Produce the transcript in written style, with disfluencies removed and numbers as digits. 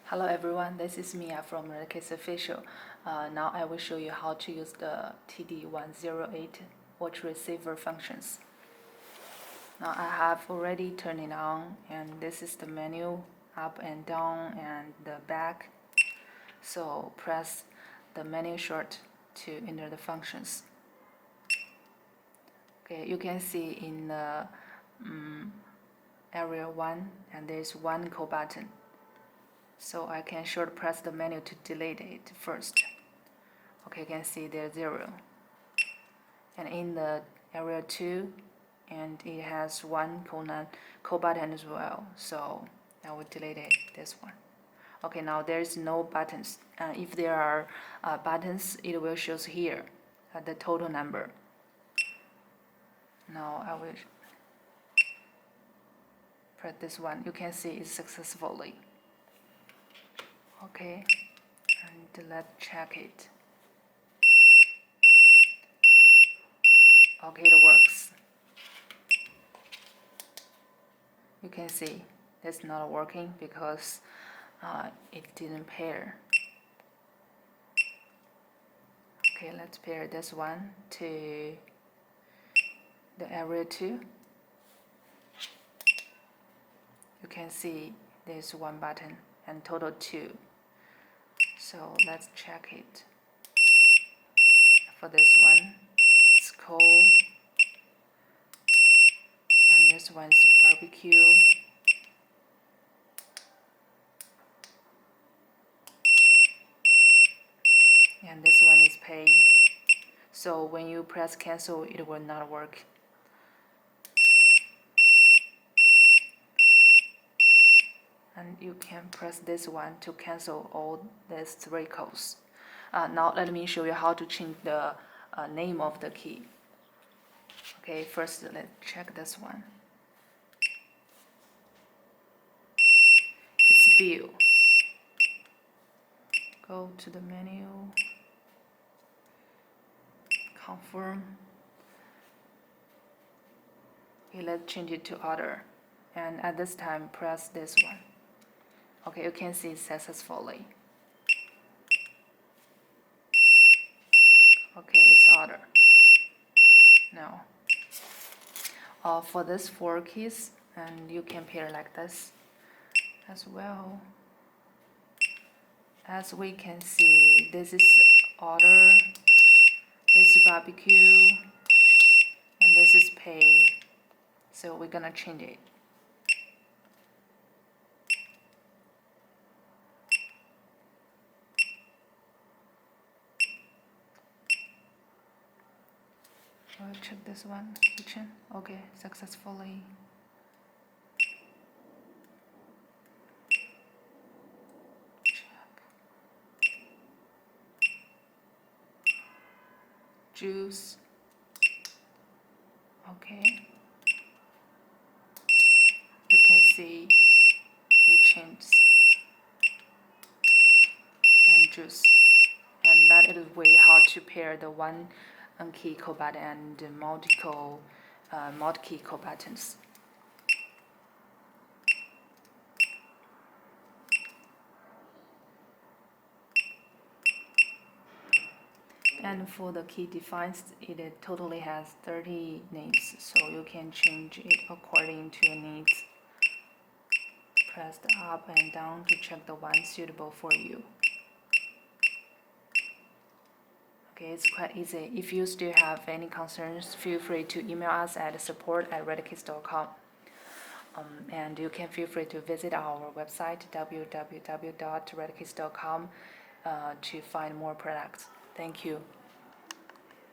Hello everyone, this is Mia from Retekess Official. Now I will show you how to use the TD108 watch receiver functions. Now I have already turned it on, and this is the menu, up and down and the back. So press the menu short to enter the functions. Okay, you can see in the area 1, and there's one call button. So I can short press the menu to delete it first. Okay, you can see there's 0. And in the area 2, and it has one call button as well. So I will delete it, this one. Okay, now there's no buttons. If there are buttons, it will show here the total number. Now I will press this one. You can see it successfully. Okay, and let's check it. Okay, it works. You can see it's not working because it didn't pair. Okay, let's pair this one to the area 2. You can see there's one button and total 2. So let's check it. For this one, it's cold, and this one's barbecue. And this one is pay. So when you press cancel, it will not work. And you can press this one to cancel all these 3 calls. Now let me show you how to change the name of the key. Okay, first let's check this one. It's bill. Go to the menu, confirm. Okay, let's change it to order. And at this time, press this one. Okay, you can see it successfully. Okay, it's order. Now, for this 4 keys, and you can pair like this as well. As we can see, this is order, this is barbecue, and this is pay. So we're gonna change it. I'll check this one, kitchen. Okay, successfully. Check. Juice. Okay. You can see it changes. And juice. And that is way how to pair the one key call button and multi-key call buttons. And for the key defines, it totally has 30 names, so you can change it according to your needs. Press the up and down to check the one suitable for you. Okay, it's quite easy. If you still have any concerns, feel free to email us at support@retekess.com. And you can feel free to visit our website www.retekess.com to find more products. Thank you.